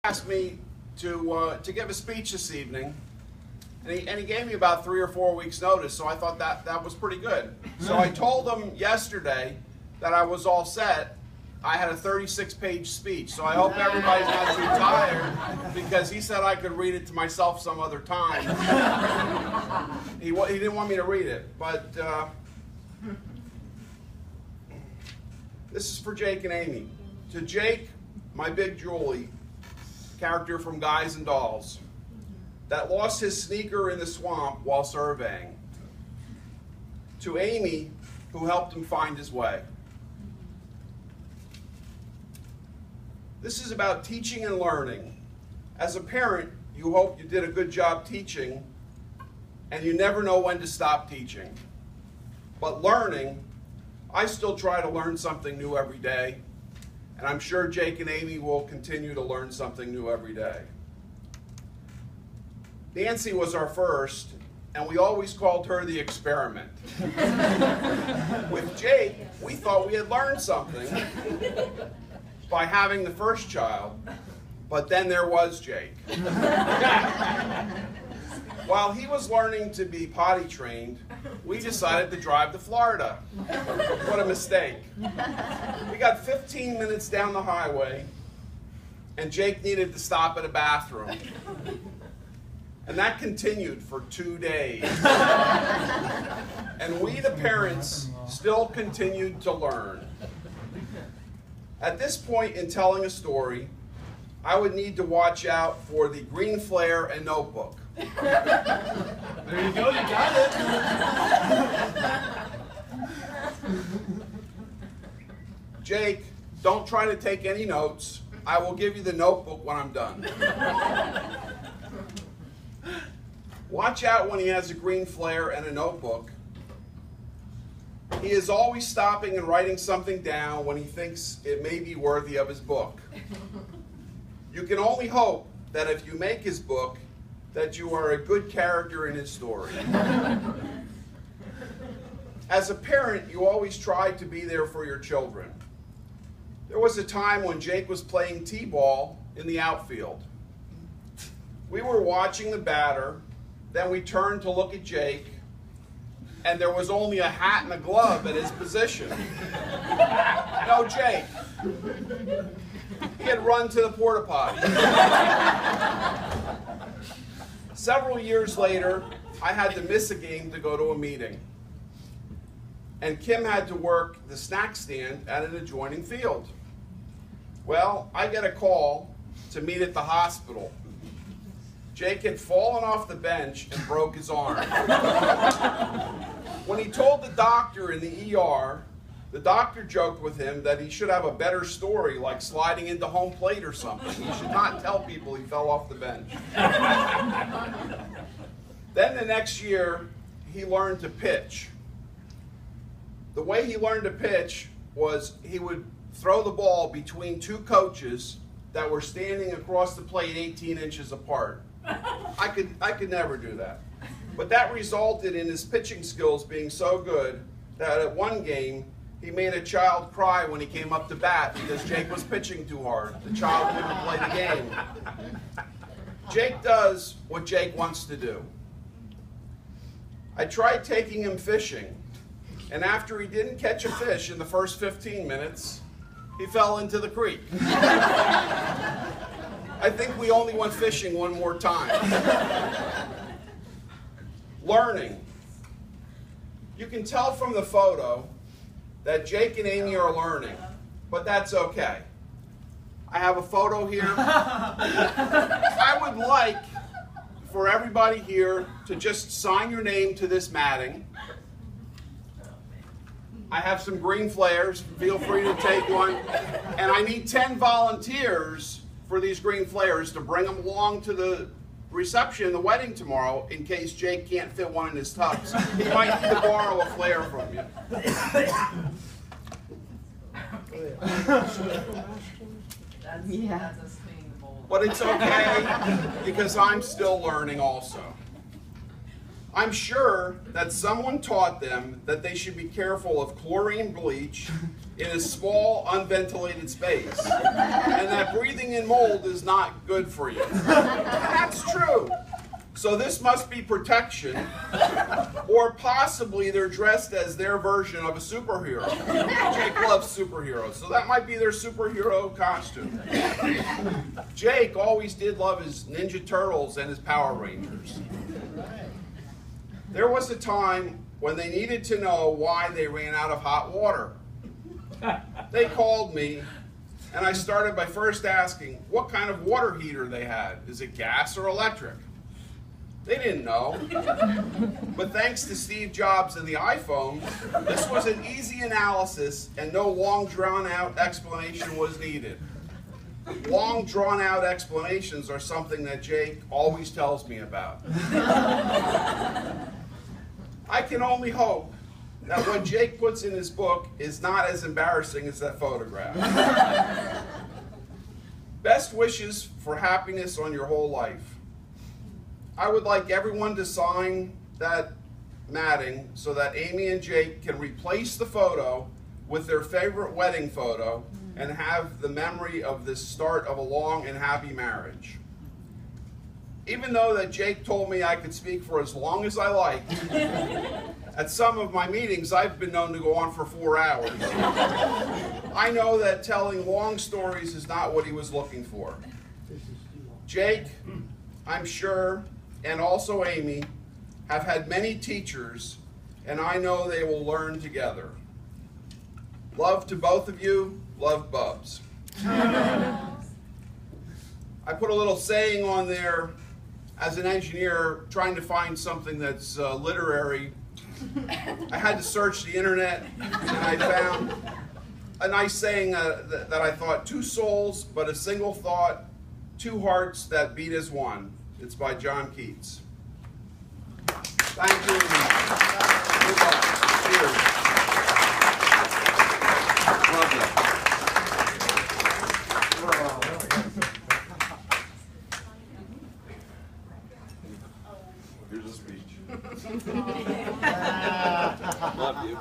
asked me to give a speech this evening, and he gave me about 3 or 4 weeks notice, so I thought that was pretty good. So I told him yesterday that I was all set. I had a 36-page speech, so I hope everybody's not too tired, because he said I could read it to myself some other time. He didn't want me to read it, but this is for Jake and Amy. To Jake, my big Julie, character from Guys and Dolls, that lost his sneaker in the swamp while surveying. To Amy, who helped him find his way. This is about teaching and learning. As a parent, you hope you did a good job teaching, and you never know when to stop teaching. But learning, I still try to learn something new every day, and I'm sure Jake and Amy will continue to learn something new every day. Nancy was our first, and we always called her the experiment. With Jake, we thought we had learned something by having the first child, but then there was Jake. While he was learning to be potty trained, we decided to drive to Florida. What a mistake. We got 15 minutes down the highway, and Jake needed to stop at a bathroom. And that continued for 2 days. And we, the parents, still continued to learn. At this point in telling a story, I would need to watch out for the green flare and notebook. There you go, you got it. Jake, don't try to take any notes. I will give you the notebook when I'm done. Watch out when he has a green flare and a notebook. He is always stopping and writing something down when he thinks it may be worthy of his book. You can only hope that if you make his book, that you are a good character in his story. As a parent, you always try to be there for your children. There was a time when Jake was playing t-ball in the outfield. We were watching the batter, then we turned to look at Jake, and there was only a hat and a glove at his position. No, Jake. He had run to the porta potty. Several years later, I had to miss a game to go to a meeting. And Kim had to work the snack stand at an adjoining field. Well, I get a call to meet at the hospital. Jake had fallen off the bench and broke his arm. When he told the doctor in the ER, the doctor joked with him that he should have a better story, like sliding into home plate or something. He should not tell people he fell off the bench. Then the next year, he learned to pitch. The way he learned to pitch was he would throw the ball between two coaches that were standing across the plate 18 inches apart. I could never do that. But that resulted in his pitching skills being so good that at one game, he made a child cry when he came up to bat because Jake was pitching too hard. The child couldn't play the game. Jake does what Jake wants to do. I tried taking him fishing, and after he didn't catch a fish in the first 15 minutes, he fell into the creek. I think we only went fishing one more time. Learning. You can tell from the photo that Jake and Amy are learning, but that's okay. I have a photo here. I would like for everybody here to just sign your name to this matting. I have some green flares. Feel free to take one. And I need 10 volunteers for these green flares to bring them along to the reception, the wedding tomorrow, in case Jake can't fit one in his tux. He might need to borrow a flare from you. That's a sustainable. But it's okay, because I'm still learning also. I'm sure that someone taught them that they should be careful of chlorine bleach in a small, unventilated space, and that breathing in mold is not good for you. That's true. So this must be protection, or possibly they're dressed as their version of a superhero. Jake loves superheroes, so that might be their superhero costume. Jake always did love his Ninja Turtles and his Power Rangers. There was a time when they needed to know why they ran out of hot water. They called me, and I started by first asking what kind of water heater they had. Is it gas or electric? They didn't know. But thanks to Steve Jobs and the iPhone, this was an easy analysis and no long drawn-out explanation was needed. Long drawn-out explanations are something that Jake always tells me about. I can only hope that what Jake puts in his book is not as embarrassing as that photograph. Best wishes for happiness on your whole life. I would like everyone to sign that matting so that Amy and Jake can replace the photo with their favorite wedding photo and have the memory of the start of a long and happy marriage. Even though that Jake told me I could speak for as long as I like, at some of my meetings I've been known to go on for 4 hours. I know that telling long stories is not what he was looking for. Jake, I'm sure, and also Amy, have had many teachers, and I know they will learn together. Love to both of you. Love, Bubs. I put a little saying on there as an engineer trying to find something that's literary. I had to search the internet, and I found a nice saying that I thought, 2 souls, but a single thought, 2 hearts that beat as one. It's by John Keats. Thank you. Good luck. Cheers. Love you. Here's a speech. Love you.